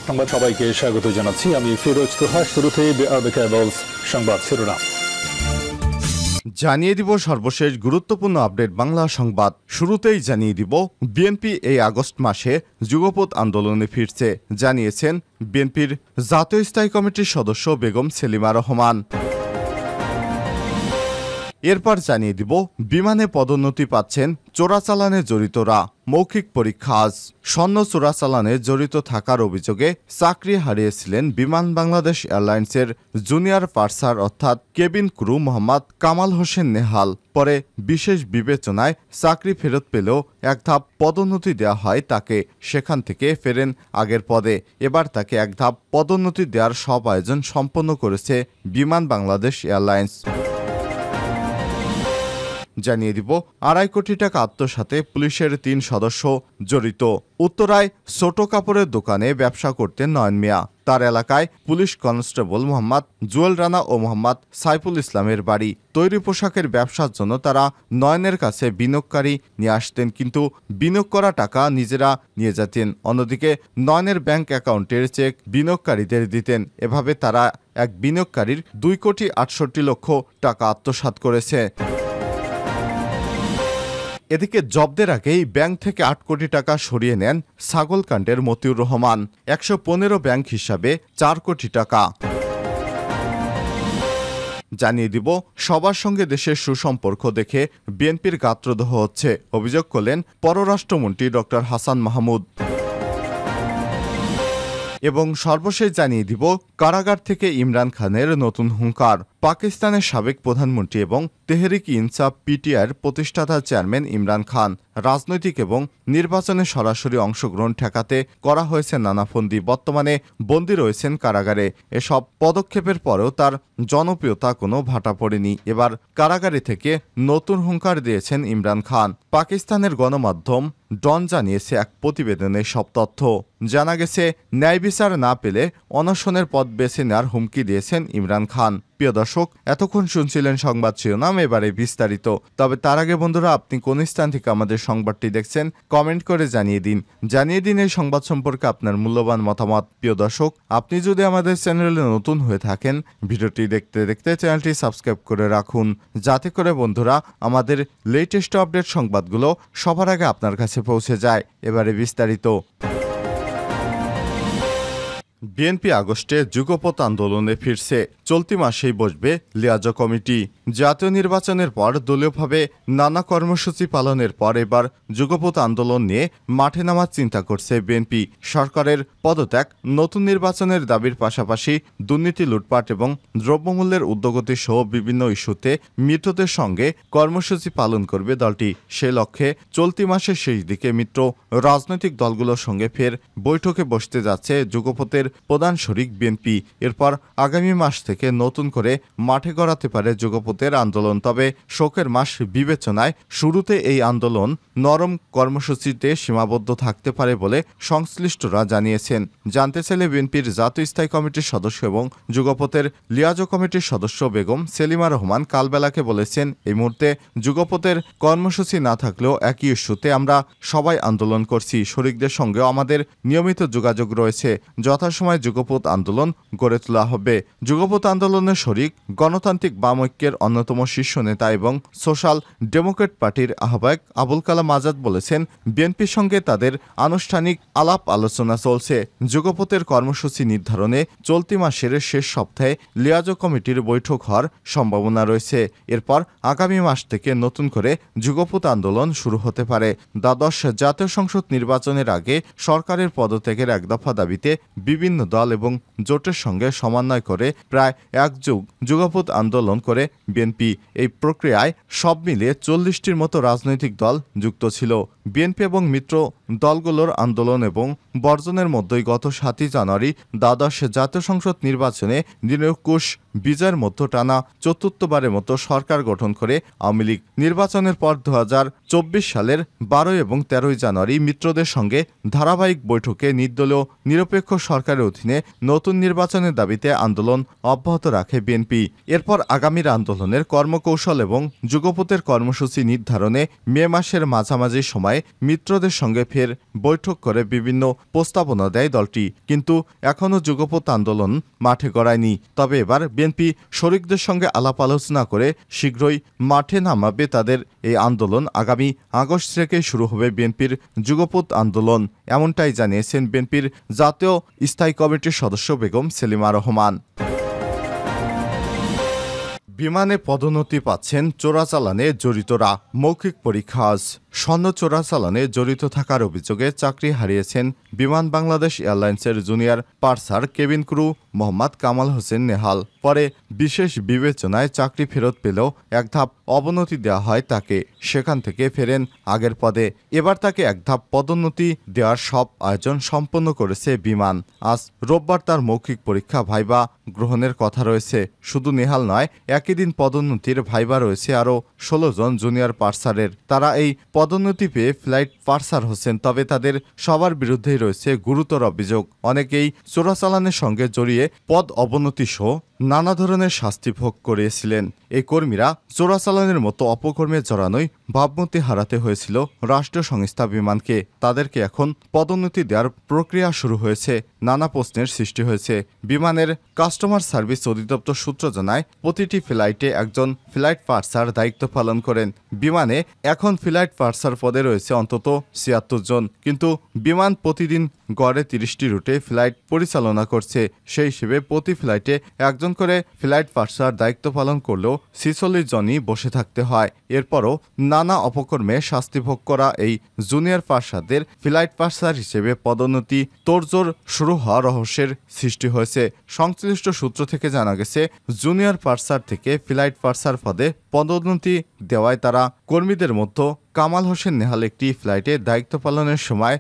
সংবাদ সবাইকে স্বাগত জানাচ্ছি। আমি ফিরোজ তোহা। শুরুতে সংবাদ শিরোনাম জানিয়ে দিব সর্বশেষ গুরুত্বপূর্ণ আপডেট বাংলা সংবাদ। শুরুতেই জানিয়ে দিব বিএনপি এই আগস্ট মাসে যুগপৎ আন্দোলনে ফিরছে, জানিয়েছেন বিএনপির জাতীয় স্থায়ী কমিটির সদস্য বেগম সেলিমা রহমান। এরপর জানিয়ে দিব বিমানে পদোন্নতি পাচ্ছেন চোরাচালানে জড়িতরা, মৌখিক পরীক্ষা আজ। স্বর্ণ চোরাচালানে জড়িত থাকার অভিযোগে চাকরি হারিয়েছিলেন বিমান বাংলাদেশ এয়ারলাইন্সের জুনিয়র পার্সার অর্থাৎ কেবিন ক্রু মোহাম্মদ কামাল হোসেন নেহাল। পরে বিশেষ বিবেচনায় চাকরি ফেরত পেলেও এক ধাপ পদোন্নতি দেওয়া হয় তাকে। সেখান থেকে ফেরেন আগের পদে। এবার তাকে এক ধাপ পদোন্নতি দেওয়ার সব আয়োজন সম্পন্ন করেছে বিমান বাংলাদেশ এয়ারলাইন্স। জানিয়ে দিব 2.5 কোটি টাকা আত্মসাতে পুলিশের 3 সদস্য জড়িত। উত্তরায় ছোট কাপড়ের দোকানে ব্যবসা করতেন নয়ন মিয়া। তার এলাকায় পুলিশ কনস্টেবল মোহাম্মদ জুয়েল রানা ও মোহাম্মদ সাইফুল ইসলামের বাড়ি। তৈরি পোশাকের ব্যবসার জন্য তারা নয়নের কাছে বিনিয়োগকারী নিয়ে আসতেন, কিন্তু বিনিয়োগ করা টাকা নিজেরা নিয়ে যেতেন। অন্যদিকে নয়নের ব্যাংক অ্যাকাউন্টের চেক বিনিয়োগকারীদের দিতেন। এভাবে তারা এক বিনিয়োগকারীর 2,68,00,000 টাকা আত্মসাৎ করেছে। এদিকে জব্দের আগেই ব্যাংক থেকে 8 কোটি টাকা সরিয়ে নেন ছাগলকাণ্ডের মতিউর রহমান। 115 ব্যাংক হিসাবে 4 কোটি টাকা। জানিয়ে দিব সবার সঙ্গে দেশের সুসম্পর্ক দেখে বিএনপির গাত্রদাহ হচ্ছে, অভিযোগ করলেন পররাষ্ট্রমন্ত্রী ডক্টর হাসান মাহমুদ। এবং সর্বশেষ জানিয়ে দিব কারাগার থেকে ইমরান খানের নতুন হুঙ্কার। পাকিস্তানের সাবেক প্রধানমন্ত্রী এবং তেহরিক ইনসাফ পিটিআইয়ের প্রতিষ্ঠাতা চেয়ারম্যান ইমরান খান রাজনৈতিক এবং নির্বাচনে সরাসরি অংশগ্রহণ ঠেকাতে করা হয়েছে নানাফন্দি। বর্তমানে বন্দী রয়েছেন কারাগারে। এসব পদক্ষেপের পরেও তার জনপ্রিয়তা কোনো ভাটা পড়েনি। এবার কারাগারে থেকে নতুন হুঙ্কার দিয়েছেন ইমরান খান। পাকিস্তানের গণমাধ্যম ডন জানিয়েছে এক প্রতিবেদনে সব তথ্য। জানা গেছে ন্যায় বিচার না পেলে অনশনের পথ বেছে নেওয়ার হুমকি দিয়েছেন ইমরান খান। প্রিয় দর্শক, এতক্ষণ শুনছিলেন সংবাদ শিরোনাম, এবারে বিস্তারিত। তবে তার আগে বন্ধুরা, আপনি কোন স্থান থেকে আমাদের সংবাদটি দেখছেন কমেন্ট করে জানিয়ে দিন এই সংবাদ সম্পর্কে আপনার মূল্যবান মতামত। প্রিয় দর্শক, আপনি যদি আমাদের চ্যানেলে নতুন হয়ে থাকেন, ভিডিওটি দেখতে দেখতে চ্যানেলটি সাবস্ক্রাইব করে রাখুন, যাতে করে বন্ধুরা আমাদের লেটেস্ট আপডেট সংবাদগুলো সবার আগে আপনার কাছে পৌঁছে যায়। এবারে বিস্তারিত। বিএনপি আগস্টে যুগপৎ আন্দোলনে ফিরছে। চলতি মাসেই বসবে লিয়াজ কমিটি। জাতীয় নির্বাচনের পর দলীয়ভাবে নানা কর্মসূচি পালনের পর এবার যুগপৎ আন্দোলন নিয়ে মাঠে নামার চিন্তা করছে বিএনপি। সরকারের পদত্যাগ, নতুন নির্বাচনের দাবির পাশাপাশি দুর্নীতি, লুটপাট এবং দ্রব্যমূল্যের ঊর্ধ্বগতি সহ বিভিন্ন ইস্যুতে মিত্রদের সঙ্গে কর্মসূচি পালন করবে দলটি। সে লক্ষ্যে চলতি মাসের শেষ দিকে মিত্র রাজনৈতিক দলগুলোর সঙ্গে ফের বৈঠকে বসতে যাচ্ছে যুগপথের প্রধান শরিক বিএনপি। এরপর আগামী মাস থেকে নতুন করে মাঠে গড়াতে পারে যুগপথের আন্দোলন। তবে শোকের মাস বিবেচনায় শুরুতে এই আন্দোলন নরম কর্মসূচিতে সীমাবদ্ধ থাকতে পারে বলে সংশ্লিষ্টরা জানিয়েছেন। জানতে চাইলে বিএনপির জাতীয় স্থায়ী কমিটির সদস্য এবং যুগপথের লিয়াজো কমিটির সদস্য বেগম সেলিমা রহমান কালবেলাকে বলেছেন, এই মুহূর্তে যুগপথের কর্মসূচি না থাকলেও একই ইস্যুতে আমরা সবাই আন্দোলন করছি। শরিকদের সঙ্গেও আমাদের নিয়মিত যোগাযোগ রয়েছে। যথাসময়ে যুগপৎ আন্দোলন গড়ে তোলা হবে। যুগপৎ আন্দোলনের শরিক গণতান্ত্রিক বাম ঐক্যের অন্যতম শীর্ষ নেতা এবং সোশ্যাল ডেমোক্রেট পার্টির আহ্বায়ক আবুল কালাম আজাদ বলেছেন, বিএনপির সঙ্গে তাদের আনুষ্ঠানিক আলাপ আলোচনা চলছে। যুগপথের কর্মসূচি নির্ধারণে চলতি মাসের শেষ সপ্তাহে লিয়াজো কমিটির বৈঠক হওয়ার সম্ভাবনা রয়েছে। এরপর আগামী মাস থেকে নতুন করে যুগপৎ আন্দোলন শুরু হতে পারে। দ্বাদশ জাতীয় সংসদ নির্বাচনের আগে সরকারের পদত্যাগের এক দফা দাবিতে বিভিন্ন দল এবং জোটের সঙ্গে সমন্বয় করে প্রায় এক যুগপৎ আন্দোলন করে বিএনপি। এই প্রক্রিয়ায় সব মিলিয়ে 40টির মতো রাজনৈতিক দল যুক্ত ছিল। বিএনপি এবং মিত্র দলগুলোর আন্দোলন এবং বর্জনের মধ্যেই গত 7 জানুয়ারি দ্বাদশ জাতীয় সংসদ নির্বাচনে নিরঙ্কুশ বিজয়ের মধ্য টানা চতুর্থবারের মতো সরকার গঠন করে আওয়ামী লীগ। নির্বাচনের পর 2024 সালের 12 এবং 13 জানুয়ারি মিত্রদের সঙ্গে ধারাবাহিক বৈঠকে নির্দলীয় নিরপেক্ষ সরকারের সরকারের অধীনে নতুন নির্বাচনের দাবিতে আন্দোলন অব্যাহত রাখে বিএনপি। এরপর আগামীর আন্দোলনের কর্মকৌশল এবং যুগপতের কর্মসূচি নির্ধারণে মে মাসের মাঝামাঝি সময়ে মিত্রদের সঙ্গে ফের বৈঠক করে বিভিন্ন প্রস্তাবনা দেয় দলটি, কিন্তু এখনও যুগপৎ আন্দোলন মাঠে গড়ায়নি। তবে এবার বিএনপি শরিকদের সঙ্গে আলাপ আলোচনা করে শীঘ্রই মাঠে নামাবে তাদের এই আন্দোলন। আগামী আগস্ট থেকে শুরু হবে বিএনপির যুগপৎ আন্দোলন, এমনটাই জানিয়েছেন বিএনপির জাতীয় স্থায়ী কমিটির সদস্য বেগম সেলিমা রহমান। বিমানে পদোন্নতি পাচ্ছেন চোরাচালানে জড়িতরা, মৌখিক পরীক্ষা আজ। স্বর্ণ চোরাচালানে জড়িত থাকার অভিযোগে চাকরি হারিয়েছেন বিমান বাংলাদেশ এয়ারলাইন্সের junior পার্সার cabin crew Mohammad Kamal Hossain Nehal. পরে বিশেষ বিবেচনায় চাকরি ফেরত পেলেও এক ধাপ অবনতি দেওয়া হয় তাকে, সেখান থেকে ফেরেন আগের পদে। এবার তাকে এক ধাপ পদোন্নতি দেওয়ার সব আয়োজন সম্পন্ন করেছে বিমান। আজ রোববার তার মৌখিক পরীক্ষা ভাইবা গ্রহণের কথা রয়েছে। শুধু নেহাল নয়, একই দিন পদোন্নতির ভাইবা রয়েছে আরও 16 জন জুনিয়র পার্সারের। তারা এই পদোন্নতি পেয়ে ফ্লাইট পার্সার হোসেন, তবে তাদের সবার বিরুদ্ধেই রয়েছে গুরুতর অভিযোগ। অনেকেই চোরাচালানের সঙ্গে জড়িয়ে পদ অবনতি সহ নানা ধরনের শাস্তি ভোগ করিয়েছিলেন। এই কর্মীরা চোরাচালানের মতো অপকর্মে জড়ানোই ভাবমূর্তি হারাতে হয়েছিল রাষ্ট্রীয় সংস্থা বিমানকে। তাদেরকে এখন পদোন্নতি দেওয়ার প্রক্রিয়া শুরু হয়েছে। নানা প্রশ্নের সৃষ্টি হয়েছে। বিমানের কাস্টমার সার্ভিস অধিদপ্তর সূত্র জানায়, প্রতিটি ফ্লাইটে একজন ফ্লাইট পার্সার দায়িত্ব পালন করেন। বিমানে এখন ফ্লাইট পার্সার পদে রয়েছে অন্তত 76 জন, কিন্তু বিমান প্রতিদিন গড়ে 30টি রুটে ফ্লাইট পরিচালনা করছে। সেই হিসেবে প্রতি ফ্লাইটে একজন করে ফ্লাইট পার্সার দায়িত্ব পালন করলেও 46 জনই বসে থাকতে হয়। এরপরও নানা অপকর্মে শাস্তি ভোগ করা এই জুনিয়র পার্সারদের ফ্লাইট পার্সার হিসেবে পদোন্নতি তোড়জোড় শুরু হওয়া রহস্যের সৃষ্টি হয়েছে। সংশ্লিষ্ট সূত্র থেকে জানা গেছে, জুনিয়র পার্সার থেকে ফ্লাইট পার্সার পদে পদোন্নতি দেওয়ায় তারা কর্মীদের মধ্যে কামাল হোসেন নেহাল একটি ফ্লাইটে দায়িত্ব পালনের সময়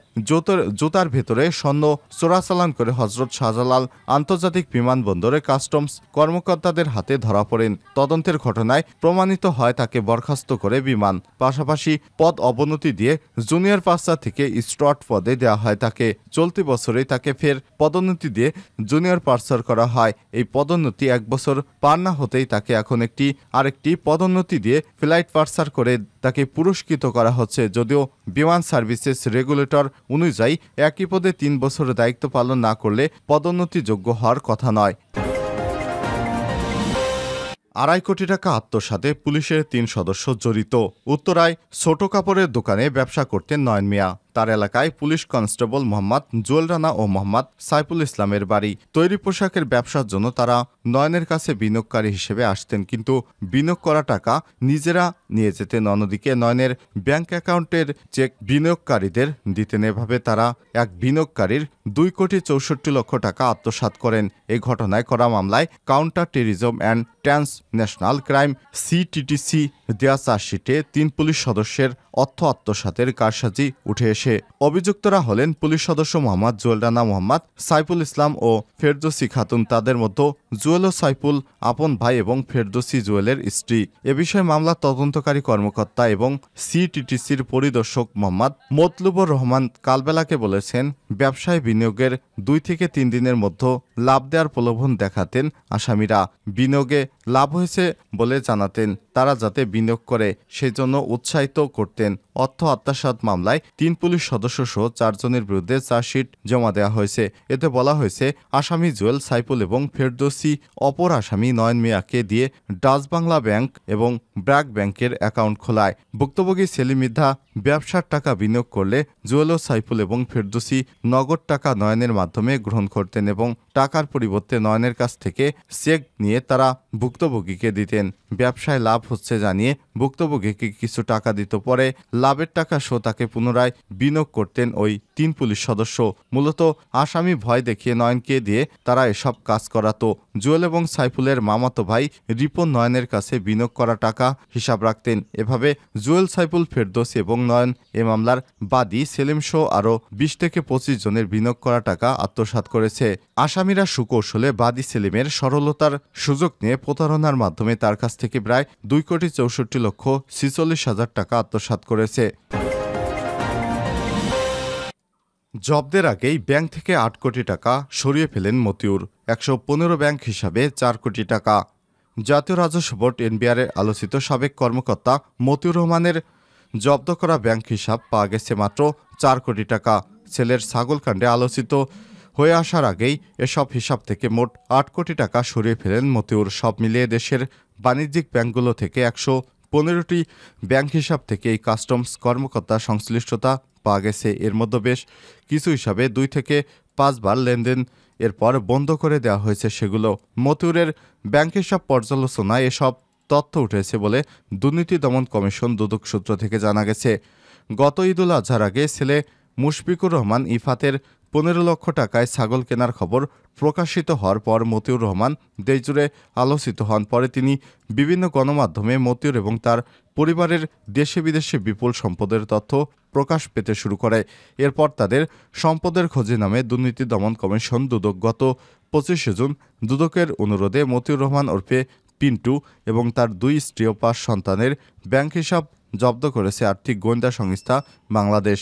জুতার ভেতরে স্বর্ণ চোরাচালান করে হজরত শাহজালাল আন্তর্জাতিক বিমানবন্দরে কাস্টমস কর্মকর্তাদের হাতে ধরা পড়েন। তদন্তের ঘটনায় প্রমাণিত হয় তাকে বরখাস্ত করে বিমান। পাশাপাশি পদ অবনতি দিয়ে জুনিয়র পার্সার থেকে স্টুয়ার্ড পদে দেওয়া হয় তাকে। চলতি বছরেই তাকে ফের পদোন্নতি দিয়ে জুনিয়র পার্সার করা হয়। এই পদোন্নতি 1 বছর পার না হতেই তাকে এখন আরেকটি পদোন্নতি দিয়ে ফ্লাইট পার্সার করে তাকে পুরস্কৃত করা হচ্ছে। যদিও বিমান সার্ভিসেস রেগুলেটর অনুযায়ী একই পদে 3 বছরের দায়িত্ব পালন না করলে পদোন্নতিযোগ্য হওয়ার কথা নয়। 2.5 কোটি টাকা আত্মসাতে পুলিশের 3 সদস্য জড়িত। উত্তরায় ছোট কাপড়ের দোকানে ব্যবসা করতেন নয়ন মিয়া। তার এলাকায় পুলিশ কনস্টেবল মোহাম্মদ জুয়েল রানা ও মোহাম্মদ সাইফুল ইসলামের বাড়ি। তৈরি পোশাকের ব্যবসার জন্য তারা নয়নের কাছে বিনিয়োগকারী হিসেবে আসতেন, কিন্তু বিনিয়োগ করা টাকা নিজেরা নিয়ে যেতেন। অন্যদিকে নয়নের ব্যাংক অ্যাকাউন্টের চেক বিনিয়োগকারীদের দিতেন। এভাবে তারা এক বিনিয়োগকারীর 2,64,00,000 টাকা আত্মসাৎ করেন। এই ঘটনায় করা মামলায় counter terrorism and transnational crime CTTC দেয়া চার্জশিটে 3 পুলিশ সদস্যের অর্থ আত্মসাতের কারসাজি উঠে এসে অভিযুক্তরা হলেন পুলিশ সদস্য মোহাম্মদ জুয়েল রানা, মোহাম্মদ সাইফুল ইসলাম ও ফেরদৌসী খাতুন। তাদের মধ্যে জুয়েল ও সাইফুল আপন ভাই এবং ফেরদৌসী জুয়েলের স্ত্রী। এ বিষয়ে মামলার তদন্তকারী কর্মকর্তা এবং CTTCর পরিদর্শক মোহাম্মদ মতলুবুর রহমান কালবেলাকে বলেছেন, ব্যবসায় বিনিয়োগের 2 থেকে 3 দিনের মধ্যে লাভ দেওয়ার প্রলোভন দেখাতেন আসামিরা। বিনিয়োগে লাভ হয়েছে বলে জানাতেন, তারা যাতে বিনিয়োগ করে সেজন্য উৎসাহিত করতেন। অর্থ আত্মসাৎ মামলায় 3 পুলিশ সদস্য সহ 4 জনের বিরুদ্ধে চার্জশিট জমা দেওয়া হয়েছে। এতে বলা হয়েছে, আসামি জুয়েল, সাইফুল এবং ফেরদৌসী অপর আসামি নয়ন মিয়াকে দিয়ে ডাচ বাংলা ব্যাংক এবং ব্র্যাক ব্যাংকের অ্যাকাউন্ট খোলায়। ভুক্তভোগী সেলিম মিথ্যা ব্যবসার টাকা বিনিয়োগ করলে জুয়েল ও সাইফুল এবং ফেরদৌসী নগদ টাকা নয়নের মাধ্যমে গ্রহণ করতেন এবং টাকার পরিবর্তে নয়নের কাছ থেকে চেক নিয়ে তারা ভুক্তভোগীকে দিতেন। ব্যবসায় লাভ হচ্ছে জানিয়ে ভুক্তভোগীকে কিছু টাকা দিত। পরে লাভের টাকা সহ তাকে পুনরায় বিনিয়োগ করতেন ওই 3 পুলিশ সদস্য। মূলত আসামি ভয় দেখিয়ে নয়নকে দিয়ে তারা এসব কাজ করাতো। জুয়েল এবং সাইফুলের মামাতো ভাই রিপন নয়নের কাছে বিনিয়োগ করা টাকা হিসাব রাখতেন। এভাবে জুয়েল, সাইফুল, ফেরদৌসী এবং নয়ন এ মামলার বাদী সেলিম সহ আরও 20 থেকে 25 জনের বিনিয়োগ করা টাকা আত্মসাৎ করেছে। আসামিরা সুকৌশলে বাদী সেলিমের সরলতার সুযোগ নিয়ে প্রতারণার মাধ্যমে তার কাছ থেকে প্রায় 2,64,46,000 টাকা আত্মসাৎ করেছে। জব্দের আগেই ব্যাংক থেকে ৮ কোটি টাকা সরিয়ে ফেলেন মতিউর। ১১৫ ব্যাংক হিসাবে ৪ কোটি টাকা। জাতীয় রাজস্ব বোর্ড এনবিআরের আলোচিত সাবেক কর্মকর্তা মতিউর রহমানের জব্দ করা ব্যাংক হিসাব পাওয়া গেছে মাত্র ৪ কোটি টাকা। ছেলের ছাগলকাণ্ডে আলোচিত হয়ে আসার আগেই এসব হিসাব থেকে মোট ৮ কোটি টাকা সরিয়ে ফেলেন মতিউর। সব মিলিয়ে দেশের বাণিজ্যিক ব্যাংকগুলো থেকে ১১৫টি ব্যাংক হিসাব থেকে এই কাস্টমস কর্মকর্তার সংশ্লিষ্টতা পাওয়া গেছে। এর মধ্যে বেশ কিছু হিসাবে ২ থেকে ৫ বার লেনদেন এরপর বন্ধ করে দেওয়া হয়েছে সেগুলো। মতিউরের ব্যাংক হিসাব পর্যালোচনায় এসব তথ্য উঠেছে বলে দুর্নীতি দমন কমিশন দুদক সূত্র থেকে জানা গেছে। গত ঈদুল আজহার আগে ছেলে মুশফিকুর রহমান ইফাতের ১৫ লক্ষ টাকায় ছাগল কেনার খবর প্রকাশিত হওয়ার পর মতিউর রহমান দেশজুড়ে আলোচিত হন। পরে তিনি বিভিন্ন গণমাধ্যমে মতিউর এবং তার পরিবারের দেশে বিদেশে বিপুল সম্পদের তথ্য প্রকাশ পেতে শুরু করে। এরপর তাদের সম্পদের খোঁজে নামে দুর্নীতি দমন কমিশন দুদক। গত ২৫ জুন দুদকের অনুরোধে মতিউর রহমান ওরফে পিন্টু এবং তার ২ স্ত্রী ও ৫ সন্তানের ব্যাংক হিসাব জব্দ করেছে আর্থিক গোয়েন্দা সংস্থা বাংলাদেশ।